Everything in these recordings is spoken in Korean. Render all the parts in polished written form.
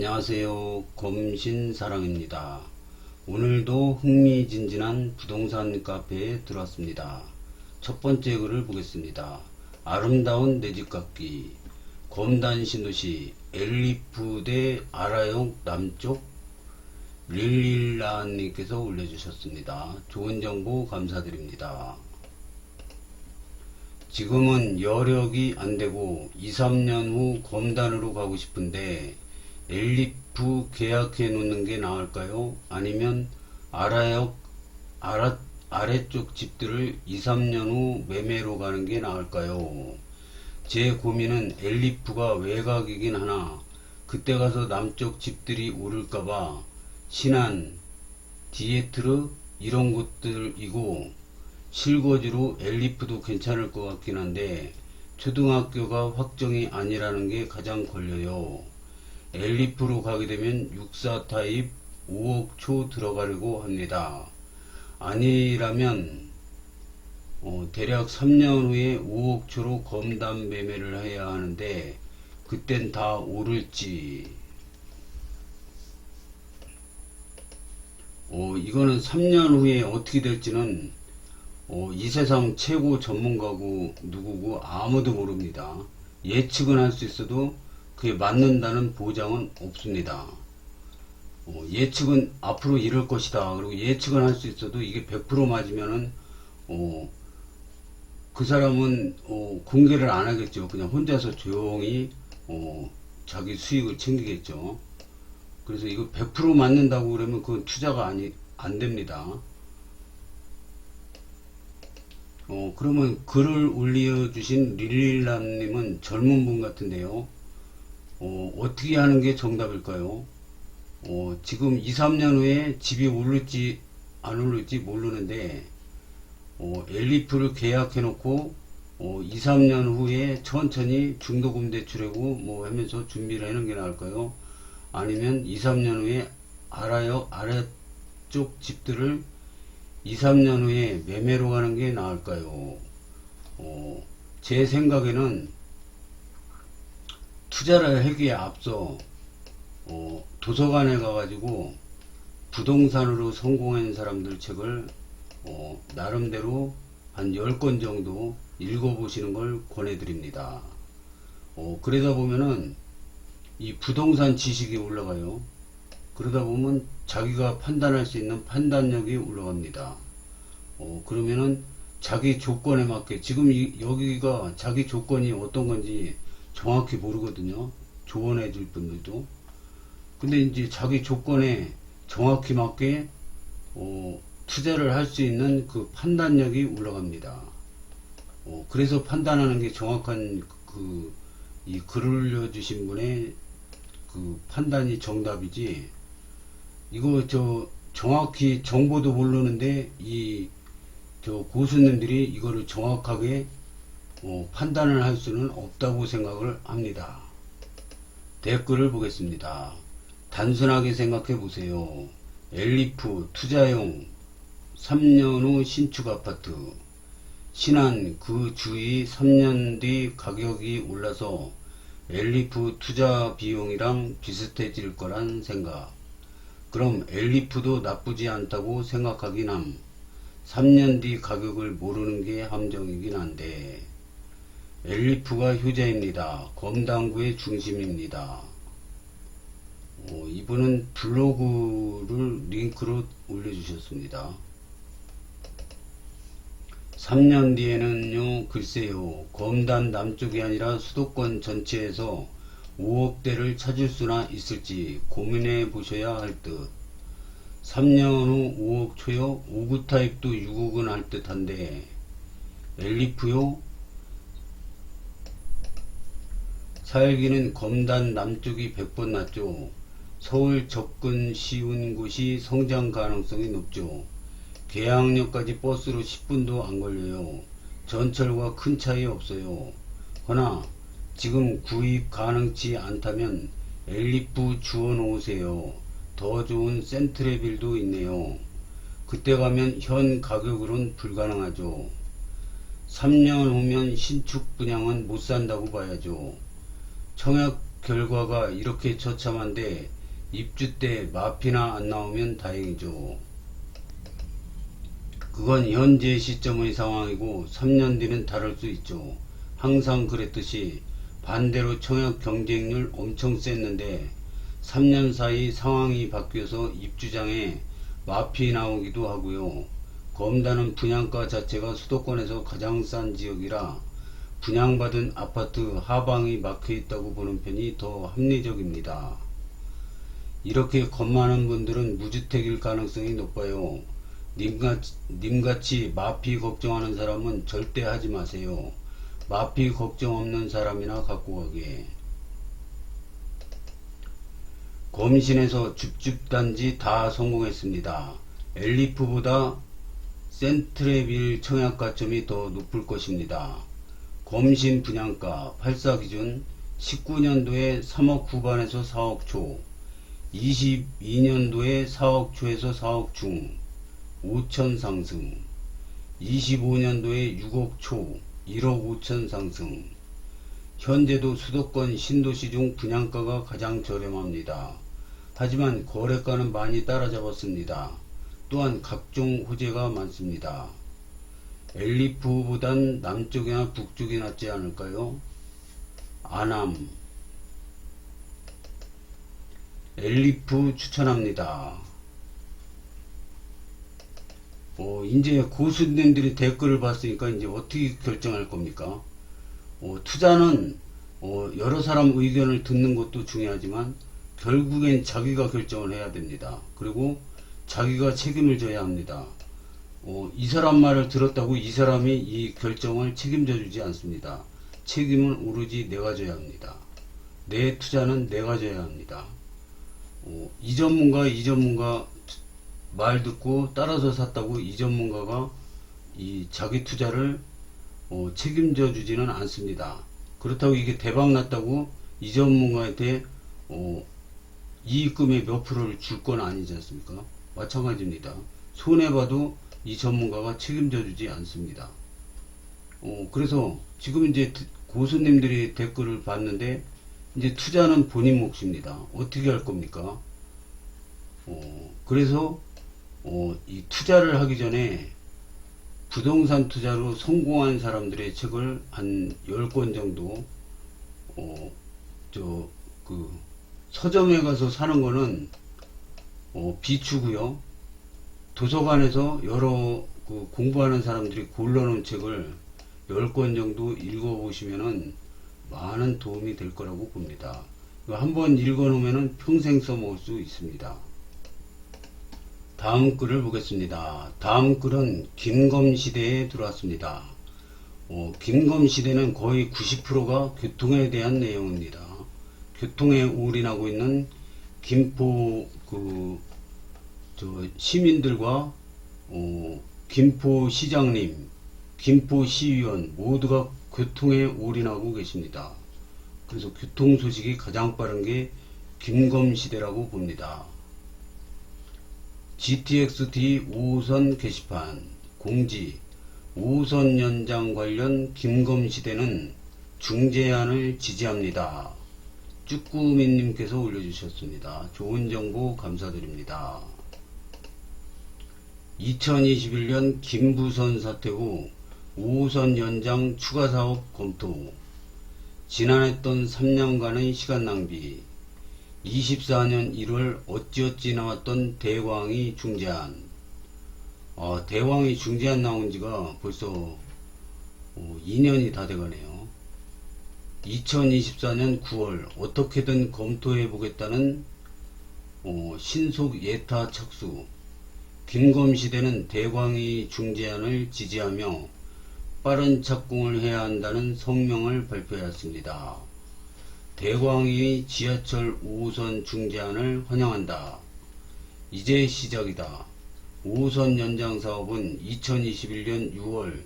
안녕하세요. 검신사랑입니다. 오늘도 흥미진진한 부동산 카페에 들어왔습니다. 첫 번째 글을 보겠습니다. 아름다운 내집 갖기 검단 신도시 엘리푸대 아라역 남쪽 릴릴라님께서 올려주셨습니다. 좋은 정보 감사드립니다. 지금은 여력이 안되고 2~3년 후 검단으로 가고 싶은데 엘리프 계약해 놓는 게 나을까요? 아니면 아래쪽 집들을 2~3년 후 매매로 가는 게 나을까요? 제 고민은 엘리프가 외곽이긴 하나 그때 가서 남쪽 집들이 오를까봐 신안, 디에트르 이런 곳들이고 실거주로 엘리프도 괜찮을 것 같긴 한데 초등학교가 확정이 아니라는 게 가장 걸려요. 엘리프로 가게 되면 64 타입 5억 초 들어가려고 합니다. 아니라면 대략 3년 후에 5억 초로 검단 매매를 해야 하는데 그땐 다 오를지 이거는 3년 후에 어떻게 될지는 이 세상 최고 전문가고 누구고 아무도 모릅니다. 예측은 할 수 있어도 그게 맞는다는 보장은 없습니다. 예측은 앞으로 이럴 것이다. 그리고 예측은 할 수 있어도 이게 100% 맞으면은 그 사람은 공개를 안 하겠죠. 그냥 혼자서 조용히 자기 수익을 챙기겠죠. 그래서 이거 100% 맞는다고 그러면 그건 투자가 안 됩니다. 그러면 글을 올려주신 릴릴라님은 젊은 분 같은데요. 어떻게 하는 게 정답일까요? 지금 2~3년 후에 집이 오를지 안 오를지 모르는데 엘리프를 계약해 놓고 2~3년 후에 천천히 중도금 대출하고 뭐 하면서 준비를 하는 게 나을까요? 아니면 2~3년 후에 아래쪽 집들을 2~3년 후에 매매로 가는 게 나을까요? 제 생각에는 투자를 하기에 앞서 도서관에 가가지고 부동산으로 성공한 사람들 책을 나름대로 한 10권 정도 읽어보시는 걸 권해드립니다. 그러다 보면은 이 부동산 지식이 올라가요. 그러다 보면 자기가 판단할 수 있는 판단력이 올라갑니다. 그러면은 자기 조건에 맞게 지금 여기가 자기 조건이 어떤 건지 정확히 모르거든요. 조언해 줄 분들도. 근데 이제 자기 조건에 정확히 맞게 투자를 할 수 있는 그 판단력이 올라갑니다. 그래서 판단하는 게 정확한 이 글을 올려주신 분의 그 판단이 정답이지. 이거 정확히 정보도 모르는데 고수님들이 이거를 정확하게 판단을 할 수는 없다고 생각을 합니다. 댓글을 보겠습니다. 단순하게 생각해 보세요. 엘리프 투자용 3년 후 신축 아파트 신안 그 주위 3년 뒤 가격이 올라서 엘리프 투자 비용이랑 비슷해질 거란 생각. 그럼 엘리프도 나쁘지 않다고 생각하긴 함. 3년 뒤 가격을 모르는 게 함정이긴 한데 엘리프가 효자입니다. 검단구의 중심입니다. 이분은 블로그를 링크로 올려주셨습니다. 3년 뒤에는요, 글쎄요, 검단 남쪽이 아니라 수도권 전체에서 5억대를 찾을 수나 있을지 고민해 보셔야 할 듯. 3년 후 5억 초요? 5구 타입도 6억은 할 듯 한데 엘리프요? 살기는 검단 남쪽이 100번 낫죠. 서울 접근 쉬운 곳이 성장 가능성이 높죠. 계양역까지 버스로 10분도 안 걸려요. 전철과 큰 차이 없어요. 허나 지금 구입 가능치 않다면 엘리프 주워 놓으세요. 더 좋은 센트레빌도 있네요. 그때 가면 현 가격으론 불가능하죠. 3년 후면 신축 분양은 못 산다고 봐야죠. 청약 결과가 이렇게 처참한데 입주 때 마피나 안 나오면 다행이죠. 그건 현재 시점의 상황이고 3년 뒤는 다를 수 있죠. 항상 그랬듯이 반대로 청약 경쟁률 엄청 셌는데 3년 사이 상황이 바뀌어서 입주장에 마피 나오기도 하고요. 검다는 분양가 자체가 수도권에서 가장 싼 지역이라 분양받은 아파트 하방이 막혀 있다고 보는 편이 더 합리적입니다. 이렇게 겁 많은 분들은 무주택일 가능성이 높아요. 님같이 마피 걱정하는 사람은 절대 하지 마세요. 마피 걱정 없는 사람이나 갖고 가게. 검신에서 줍줍단지 다 성공했습니다. 엘리프보다 센트레빌 청약가점이 더 높을 것입니다. 검신 분양가 84 기준 19년도에 3억 후반에서 4억 초, 22년도에 4억 초에서 4억 중 5천 상승, 25년도에 6억 초 1억 5천 상승. 현재도 수도권 신도시 중 분양가가 가장 저렴합니다. 하지만 거래가는 많이 따라잡았습니다. 또한 각종 호재가 많습니다. 엘리프보단 남쪽이나 북쪽이 낫지 않을까요? 안암 엘리프 추천합니다. 이제 고수님들이 댓글을 봤으니까 이제 어떻게 결정할 겁니까? 투자는 여러 사람 의견을 듣는 것도 중요하지만 결국엔 자기가 결정을 해야 됩니다. 그리고 자기가 책임을 져야 합니다. 이 사람 말을 들었다고 이 사람이 이 결정을 책임져 주지 않습니다. 책임은 오로지 내가 져야 합니다. 내 투자는 내가 져야 합니다. 이 전문가 말 듣고 따라서 샀다고 이 전문가가 이 자기 투자를 책임져 주지는 않습니다. 그렇다고 이게 대박 났다고 이 전문가한테 이익금의 몇 프로를 줄 건 아니지 않습니까? 마찬가지입니다. 손해봐도 이 전문가가 책임져 주지 않습니다. 그래서 지금 이제 고수님들이 댓글을 봤는데 이제 투자는 본인 몫입니다. 어떻게 할 겁니까? 그래서 이 투자를 하기 전에 부동산 투자로 성공한 사람들의 책을 한 10권 정도 서점에 가서 사는 거는 비추고요. 도서관에서 여러 공부하는 사람들이 골라놓은 책을 10권 정도 읽어보시면은 많은 도움이 될 거라고 봅니다. 한번 읽어놓으면 평생 써먹을 수 있습니다. 다음 글을 보겠습니다. 다음 글은 김검시대에 들어왔습니다. 김검시대는 거의 90%가 교통에 대한 내용입니다. 교통에 올인하고 있는 김포 시민들과 김포시장님, 김포시의원 모두가 교통에 올인하고 계십니다. 그래서 교통 소식이 가장 빠른 게 김검시대라고 봅니다. GTX-D 5호선 게시판 공지 5호선 연장 관련 김검시대는 중재안을 지지합니다. 쭈꾸미님께서 올려주셨습니다. 좋은 정보 감사드립니다. 2021년 김부선 사태 후 5호선 연장 추가 사업 검토. 지난했던 3년간의 시간 낭비. 24년 1월 어찌어찌 나왔던 대왕이 중재안. 대왕이 중재안 나온 지가 벌써 2년이 다 돼가네요. 2024년 9월 어떻게든 검토해 보겠다는 신속 예타 착수. 김검시대는 대광이 중재안을 지지하며 빠른 착공을 해야 한다는 성명을 발표하였습니다. 대광이 지하철 5호선 중재안을 환영한다. 이제 시작이다. 5호선 연장 사업은 2021년 6월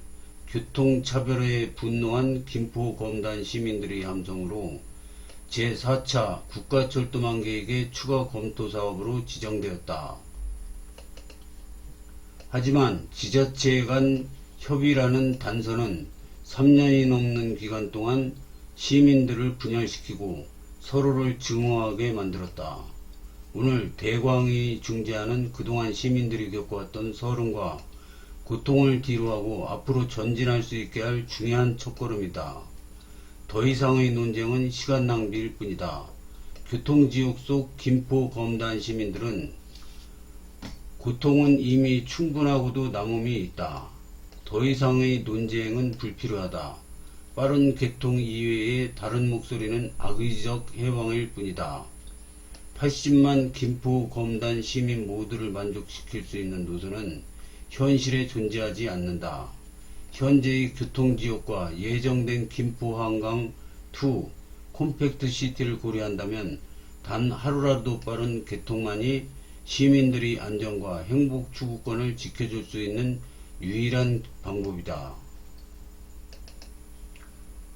교통차별에 분노한 김포검단 시민들의 함성으로 제4차 국가철도망 계획의 추가 검토 사업으로 지정되었다. 하지만 지자체 간 협의라는 단서는 3년이 넘는 기간 동안 시민들을 분열시키고 서로를 증오하게 만들었다. 오늘 대광이 중재하는 그동안 시민들이 겪어왔던 서름과 고통을 뒤로하고 앞으로 전진할 수 있게 할 중요한 첫걸음이다. 더 이상의 논쟁은 시간 낭비일 뿐이다. 교통지옥 속 김포 검단 시민들은 고통은 이미 충분하고도 남음이 있다. 더 이상의 논쟁은 불필요하다. 빠른 개통 이외의 다른 목소리는 악의적 해방일 뿐이다. 80만 김포 검단 시민 모두를 만족시킬 수 있는 노선은 현실에 존재하지 않는다. 현재의 교통지역과 예정된 김포 한강 2 콤팩트 시티를 고려한다면 단 하루라도 빠른 개통만이 시민들의 안전과 행복 추구권을 지켜줄 수 있는 유일한 방법이다.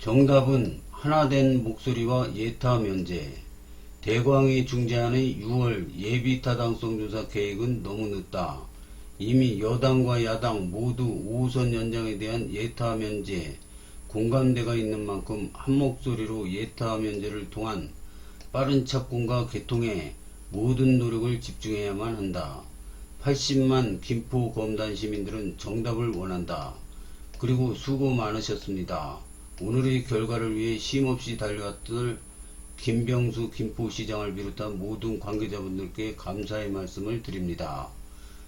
정답은 하나된 목소리와 예타 면제. 대광이 중재하는 6월 예비 타당성 조사 계획은 너무 늦다. 이미 여당과 야당 모두 5호선 연장에 대한 예타 면제 공감대가 있는 만큼 한 목소리로 예타 면제를 통한 빠른 착공과 개통에 모든 노력을 집중해야만 한다. 80만 김포 검단 시민들은 정답을 원한다. 그리고 수고 많으셨습니다. 오늘의 결과를 위해 쉼없이 달려왔던 김병수 김포시장을 비롯한 모든 관계자분들께 감사의 말씀을 드립니다.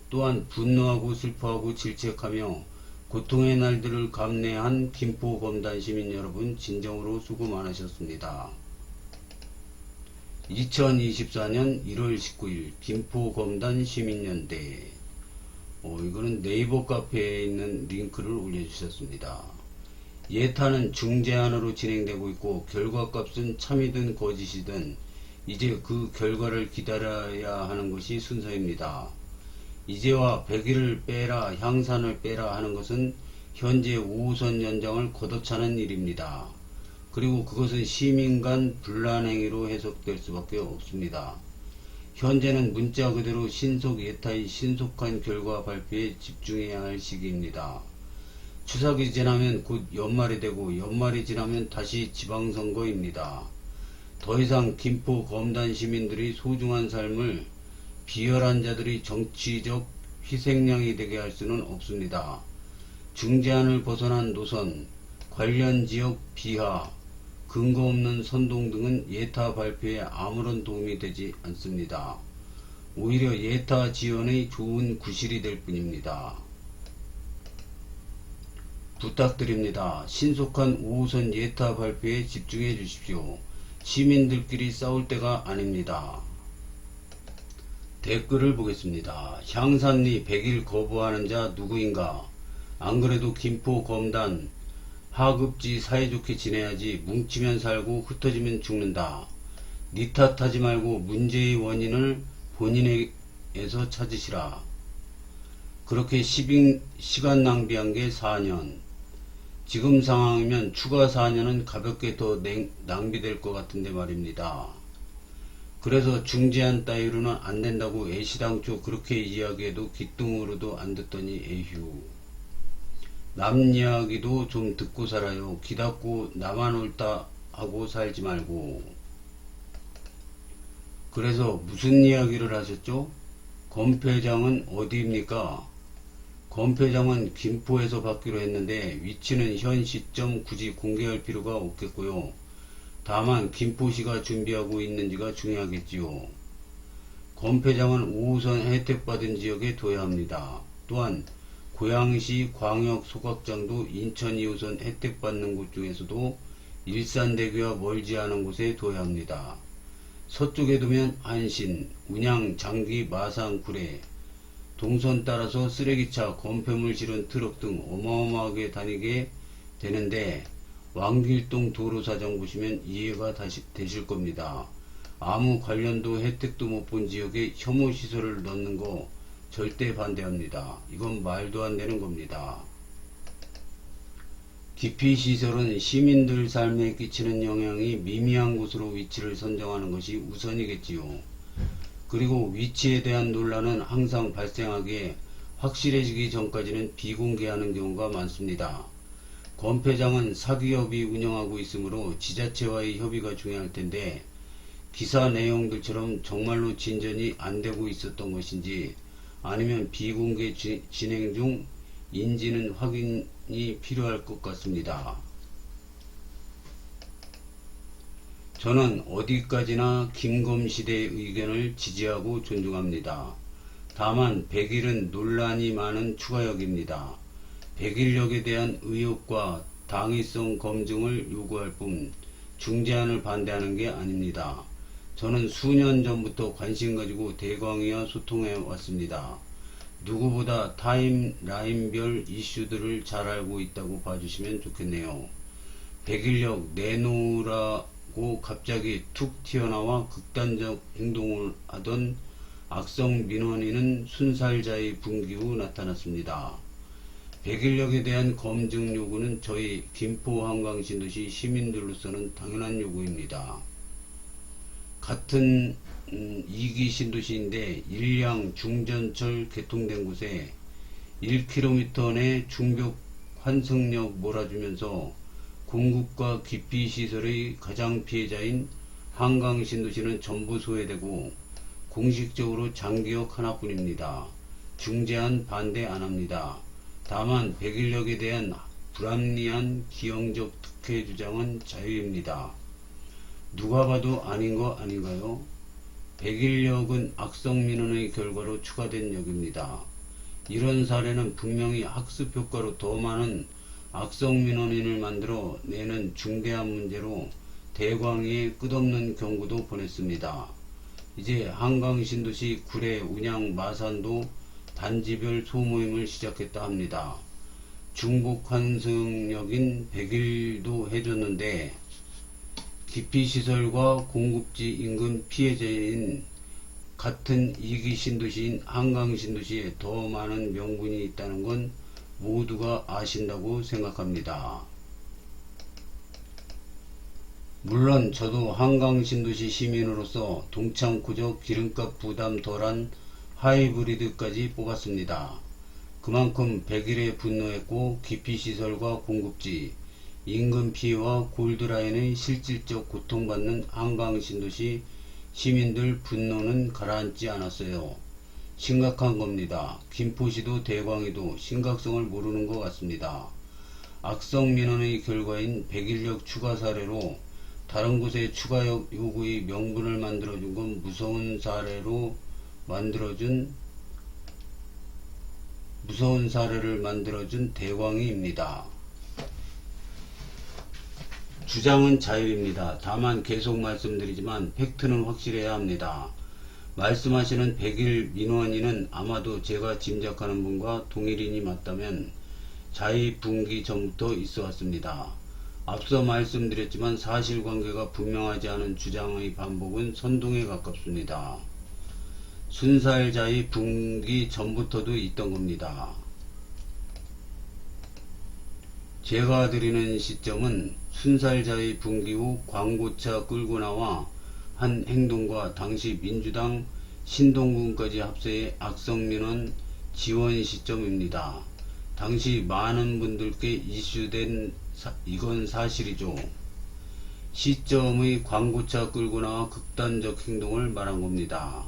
또한 분노하고 슬퍼하고 질책하며 고통의 날들을 감내한 김포 검단 시민 여러분 진정으로 수고 많으셨습니다. 2024년 1월 19일 김포 검단 시민연대. 이거는 네이버 카페에 있는 링크를 올려주셨습니다. 예타는 중재안으로 진행되고 있고 결과값은 참이든 거짓이든 이제 그 결과를 기다려야 하는 것이 순서입니다. 이제와 100일을 빼라 향산을 빼라 하는 것은 현재 5호선 연장을 걷어차는 일입니다. 그리고 그것은 시민 간 분란행위로 해석될 수밖에 없습니다. 현재는 문자 그대로 신속 예타의 신속한 결과 발표에 집중해야 할 시기입니다. 추석이 지나면 곧 연말이 되고 연말이 지나면 다시 지방선거입니다. 더 이상 김포 검단 시민들의 소중한 삶을 비열한 자들의 정치적 희생양이 되게 할 수는 없습니다. 중재안을 벗어난 노선, 관련 지역 비하, 근거 없는 선동 등은 예타 발표에 아무런 도움이 되지 않습니다. 오히려 예타 지원의 좋은 구실이 될 뿐입니다. 부탁드립니다. 신속한 5호선 예타 발표에 집중해 주십시오. 시민들끼리 싸울 때가 아닙니다. 댓글을 보겠습니다. 향산리 100일 거부하는 자 누구인가? 안 그래도 김포 검단 하급지 사이좋게 지내야지 뭉치면 살고 흩어지면 죽는다. 니 탓하지 말고 문제의 원인을 본인에게서 찾으시라. 그렇게 시간 낭비한 게 4년. 지금 상황이면 추가 4년은 가볍게 더 낭비될 것 같은데 말입니다. 그래서 중재안 따위로는 안 된다고 애시당초 그렇게 이야기해도 귀뚱으로도 안 듣더니 에휴. 남 이야기도 좀 듣고 살아요. 기닫고 나만 옳다 하고 살지 말고. 그래서 무슨 이야기를 하셨죠? 검회장은 어디입니까? 검회장은 김포에서 받기로 했는데 위치는 현 시점 굳이 공개할 필요가 없겠고요. 다만 김포시가 준비하고 있는지가 중요하겠지요. 검회장은 5호선 혜택받은 지역에 둬야 합니다. 또한 고양시 광역 소각장도 인천 2호선 혜택받는 곳 중에서도 일산대교와 멀지 않은 곳에 둬야 합니다. 서쪽에 두면 안신, 운양, 장기, 마산, 구례, 동선 따라서 쓰레기차, 건폐물 실은 트럭 등 어마어마하게 다니게 되는데 왕길동 도로사정 보시면 이해가 되실 겁니다. 아무 관련도 혜택도 못 본 지역에 혐오시설을 넣는 거 절대 반대합니다. 이건 말도 안 되는 겁니다. 기피시설은 시민들 삶에 끼치는 영향이 미미한 곳으로 위치를 선정하는 것이 우선이겠지요. 그리고 위치에 대한 논란은 항상 발생하기에 확실해지기 전까지는 비공개하는 경우가 많습니다. 검회장은 사기업이 운영하고 있으므로 지자체와의 협의가 중요할 텐데 기사 내용들처럼 정말로 진전이 안 되고 있었던 것인지 아니면 비공개 진행 중 인지는 확인이 필요할 것 같습니다. 저는 어디까지나 김검시대의 의견을 지지하고 존중합니다. 다만 100일은 논란이 많은 추가역입니다. 100일역에 대한 의혹과 당위성 검증을 요구할 뿐 중재안을 반대하는 게 아닙니다. 저는 수년 전부터 관심 가지고 대광위와 소통해 왔습니다. 누구보다 타임라인별 이슈들을 잘 알고 있다고 봐주시면 좋겠네요. 100일역 내놓으라고 갑자기 툭 튀어나와 극단적 행동을 하던 악성 민원인은 순살자의 분기 후 나타났습니다. 100일역에 대한 검증 요구는 저희 김포 한강신도시 시민들로서는 당연한 요구입니다. 같은 2기 신도시인데 일량 중전철 개통된 곳에 1km 내 중벽 환승역 몰아주면서 공급과 기피시설의 가장 피해자인 한강신도시는 전부 소외되고 공식적으로 장기역 하나뿐입니다. 중재안 반대 안합니다. 다만 100일역에 대한 불합리한 기형적 특혜 주장은 자유입니다. 누가 봐도 아닌 거 아닌가요? 100일역은 악성민원의 결과로 추가된 역입니다. 이런 사례는 분명히 학습 효과로 더 많은 악성민원인을 만들어 내는 중대한 문제로 대광위에 끝없는 경고도 보냈습니다. 이제 한강신도시 구례 운양 마산도 단지별 소모임을 시작했다 합니다. 중복 환승역인 100일도 해줬는데 기피시설과 공급지 인근 피해자인 같은 2기 신도시인 한강신도시에 더 많은 명분이 있다는 건 모두가 아신다고 생각합니다. 물론 저도 한강신도시 시민으로서 동창구적 기름값 부담 덜한 하이브리드까지 뽑았습니다. 그만큼 100일에 분노했고 기피시설과 공급지, 인근 피해와 골드라인의 실질적 고통받는 한강신도시 시민들 분노는 가라앉지 않았어요. 심각한 겁니다. 김포시도 대광위도 심각성을 모르는 것 같습니다. 악성민원의 결과인 100일역 추가 사례로 다른 곳에 추가역 요구의 명분을 만들어준 건 무서운 사례를 만들어준 대광위입니다. 주장은 자유입니다. 다만 계속 말씀드리지만 팩트는 확실해야 합니다. 말씀하시는 100일 민원인은 아마도 제가 짐작하는 분과 동일인이 맞다면 자의분기 전부터 있어 왔습니다. 앞서 말씀드렸지만 사실관계가 분명하지 않은 주장의 반복은 선동에 가깝습니다. 순살자의 분기 전부터도 있던 겁니다. 제가 드리는 시점은 순살자의 분기 후 광고차 끌고 나와 한 행동과 당시 민주당 신동군까지 합세해 악성민원 지원 시점입니다. 당시 많은 분들께 이슈된 이건 사실이죠. 시점의 광고차 끌고 나와 극단적 행동을 말한 겁니다.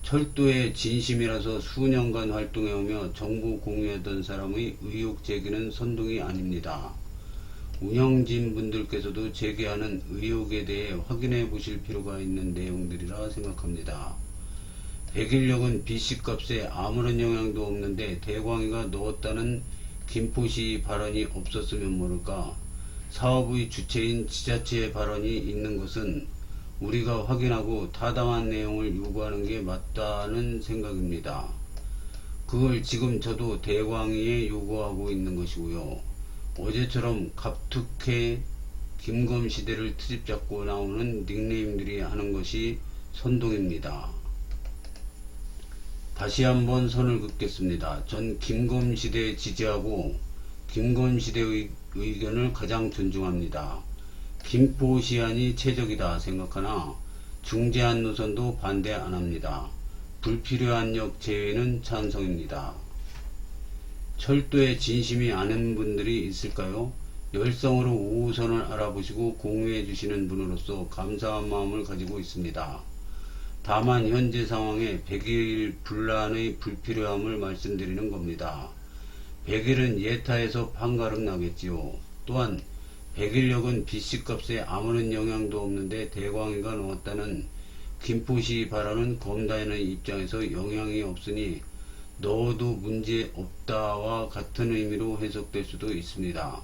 철도의 진심이라서 수년간 활동해오며 정보 공유하던 사람의 의혹 제기는 선동이 아닙니다. 운영진 분들께서도 제기하는 의혹에 대해 확인해 보실 필요가 있는 내용들이라 생각합니다. 100일역은 BC값에 아무런 영향도 없는데 대광위가 넣었다는 김포시 발언이 없었으면 모를까. 사업의 주체인 지자체의 발언이 있는 것은 우리가 확인하고 타당한 내용을 요구하는 게 맞다는 생각입니다. 그걸 지금 저도 대광위에 요구하고 있는 것이고요. 어제처럼 갑툭해 김검시대를 트집 잡고 나오는 닉네임들이 하는 것이 선동입니다. 다시 한번 선을 긋겠습니다. 전 김검시대 지지하고 김검시대의 의견을 가장 존중합니다. 김포시안이 최적이다 생각하나 중재안 노선도 반대 안합니다. 불필요한 역 제외는 찬성입니다. 철도에 진심이 아닌 분들이 있을까요? 열성으로 5호선을 알아보시고 공유해 주시는 분으로서 감사한 마음을 가지고 있습니다. 다만 현재 상황에 100일 분란의 불필요함을 말씀드리는 겁니다. 100일은 예타에서 판가름 나겠지요. 또한 100일역은 BC값에 아무런 영향도 없는데 대광이가 넣었다는 김포시 발언은 검단의 입장에서 영향이 없으니 넣어도 문제 없다와 같은 의미로 해석될 수도 있습니다.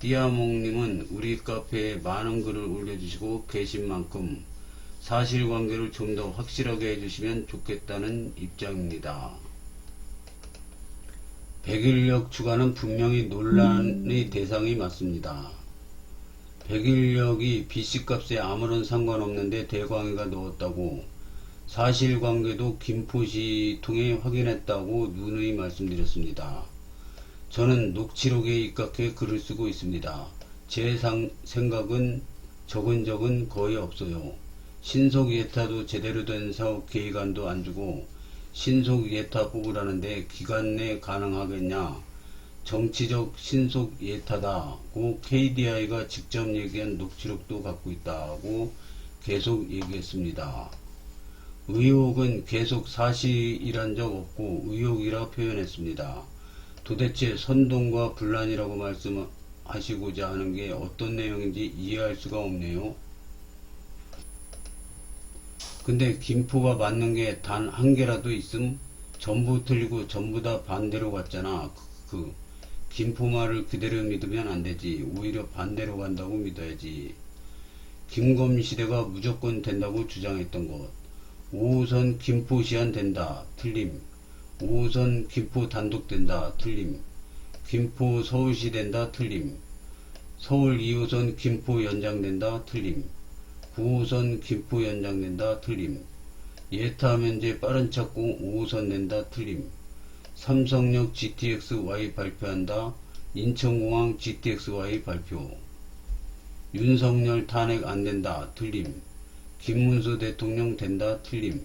띠아몽님은 우리 카페에 많은 글을 올려주시고 계신 만큼 사실관계를 좀 더 확실하게 해주시면 좋겠다는 입장입니다. 100일역 추가는 분명히 논란의 대상이 맞습니다. 100일역이 BC값에 아무런 상관없는데 대광이가 넣었다고 사실관계도 김포시 통해 확인했다고 누누이 말씀드렸습니다. 저는 녹취록에 입각해 글을 쓰고 있습니다. 제 생각은 적은 적은 거의 없어요. 신속 예타도 제대로 된 사업 계획안도 안 주고 신속 예타 뽑으라는데 기간 내 가능하겠냐? 정치적 신속 예타다고 KDI가 직접 얘기한 녹취록도 갖고 있다고 계속 얘기했습니다. 의혹은 계속 사실이란 적 없고 의혹이라 표현했습니다. 도대체 선동과 분란이라고 말씀하시고자 하는 게 어떤 내용인지 이해할 수가 없네요. 근데 김포가 맞는 게 단 한 개라도 있음? 전부 틀리고 전부 다 반대로 갔잖아. 김포 말을 그대로 믿으면 안 되지. 오히려 반대로 간다고 믿어야지. 김검시대가 무조건 된다고 주장했던 것. 5호선 김포시안 된다. 틀림. 5호선 김포 단독 된다. 틀림. 김포 서울시 된다. 틀림. 서울 2호선 김포 연장된다. 틀림. 9호선 김포 연장된다. 틀림. 예타 면제 빠른 착공 5호선 낸다. 틀림. 삼성역 GTX-Y 발표한다. 인천공항 GTX-Y 발표. 윤석열 탄핵 안된다. 틀림. 김문수 대통령 된다. 틀림.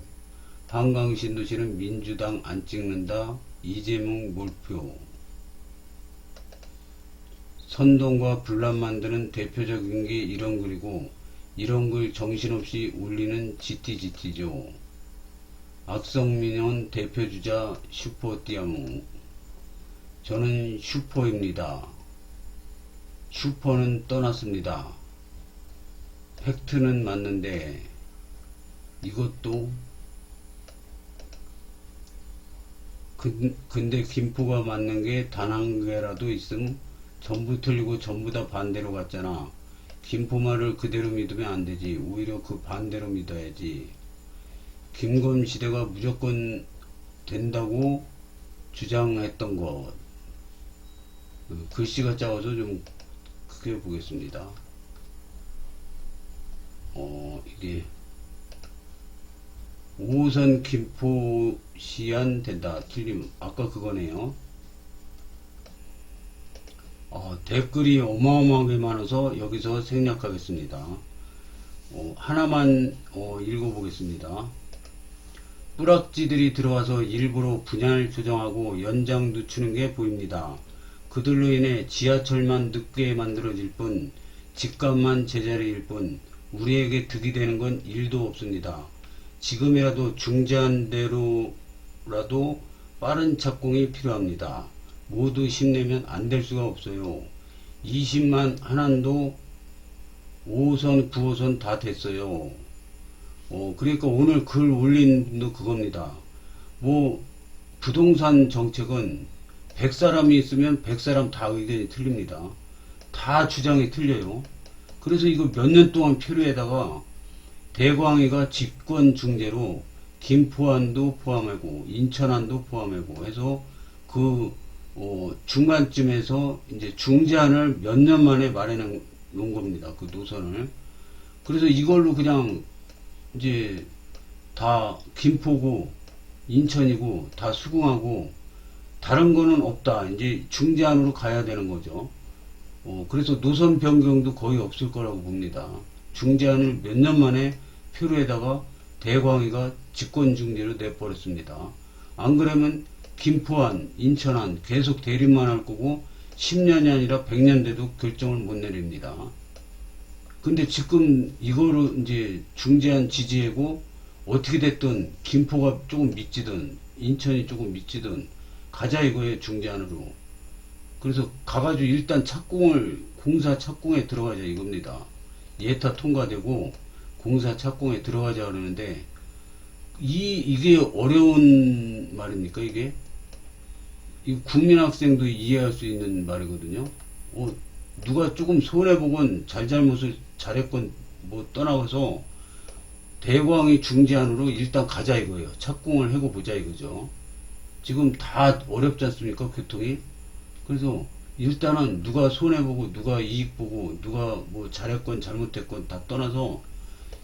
한강신도시는 민주당 안 찍는다. 이재명 몰표. 선동과 분란 만드는 대표적인 게 이런 글이고 이런 글 정신없이 올리는 GTGT죠. 악성민원 대표주자 슈퍼띠아몽. 저는 슈퍼입니다. 슈퍼는 떠났습니다. 팩트는 맞는데 이것도 근데 김포가 맞는 게 단 한 개라도 있음? 전부 틀리고 전부 다 반대로 갔잖아. 김포 말을 그대로 믿으면 안 되지. 오히려 그 반대로 믿어야지. 김검시대가 무조건 된다고 주장했던 것. 글씨가 작아서 좀 크게 보겠습니다. 이게 5호선 김포시안 된다. 틀림. 아까 그거네요. 댓글이 어마어마하게 많아서 여기서 생략하겠습니다. 하나만 읽어보겠습니다. 뿌락지들이 들어와서 일부러 분야를 조정하고 연장 늦추는 게 보입니다. 그들로 인해 지하철만 늦게 만들어질 뿐 집값만 제자리일 뿐 우리에게 득이 되는 건 1도 없습니다. 지금이라도 중재한 대로라도 빠른 착공이 필요합니다. 모두 힘내면 안 될 수가 없어요. 20만 한안도 5호선 9호선 다 됐어요. 그러니까 오늘 글 올린 분도 그겁니다. 부동산 정책은 100사람이 있으면 100사람 다 의견이 틀립니다. 다 주장이 틀려요. 그래서 이거 몇 년 동안 표류에다가 대광이가 집권 중재로 김포안도 포함하고 인천안도 포함하고 해서 중간쯤에서 이제 중재안을 몇 년 만에 마련해 놓은 겁니다. 그 노선을. 그래서 이걸로 그냥 이제 다 김포고 인천이고 다 수긍하고 다른 거는 없다. 이제 중재안으로 가야 되는 거죠. 그래서 노선 변경도 거의 없을 거라고 봅니다. 중재안을 몇 년 만에 표류에다가 대광이가 집권 중재로 내버렸습니다. 안 그러면 김포안, 인천안 계속 대립만 할 거고 10년이 아니라 100년 돼도 결정을 못 내립니다. 근데 지금 이거를 이제 중재안 지지하고 어떻게 됐든 김포가 조금 미치든 인천이 조금 미치든 가자 이거예요, 중재안으로. 그래서 가가지고 일단 착공을 공사 착공에 들어가자 이겁니다. 예타 통과되고 공사 착공에 들어가자 그러는데 이게 어려운 말입니까 이게? 이 국민학생도 이해할 수 있는 말이거든요. 누가 조금 손해보건 잘잘못을 잘했건 뭐 떠나서 대광이 중재안으로 일단 가자 이거예요. 착공을 하고 보자 이거죠. 지금 다 어렵지 않습니까 교통이? 그래서 일단은 누가 손해보고 누가 이익보고 누가 뭐 잘했건 잘못했건 다 떠나서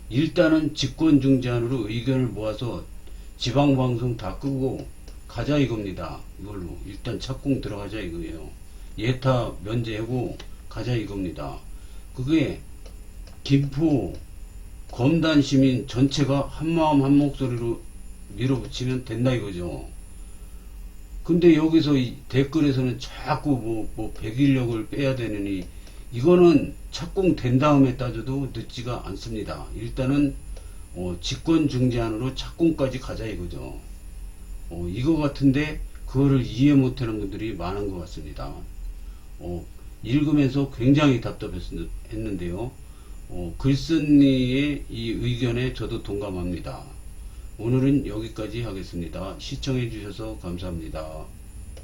일단은 직권중재안으로 의견을 모아서 지방방송 다 끄고 가자 이겁니다. 이걸로 일단 착공 들어가자 이거예요. 예타 면제하고 가자 이겁니다. 그게 김포 검단 시민 전체가 한마음 한목소리로 밀어붙이면 된다 이거죠. 근데 여기서 이 댓글에서는 자꾸 뭐 백일력을 빼야 되느니 이거는 착공된 다음에 따져도 늦지가 않습니다. 일단은 직권중재안으로 착공까지 가자 이거죠. 이거 같은데 그거를 이해 못하는 분들이 많은 것 같습니다. 읽으면서 굉장히 답답했는데요. 글쓴이의 이 의견에 저도 동감합니다. 오늘은 여기까지 하겠습니다. 시청해 주셔서 감사합니다.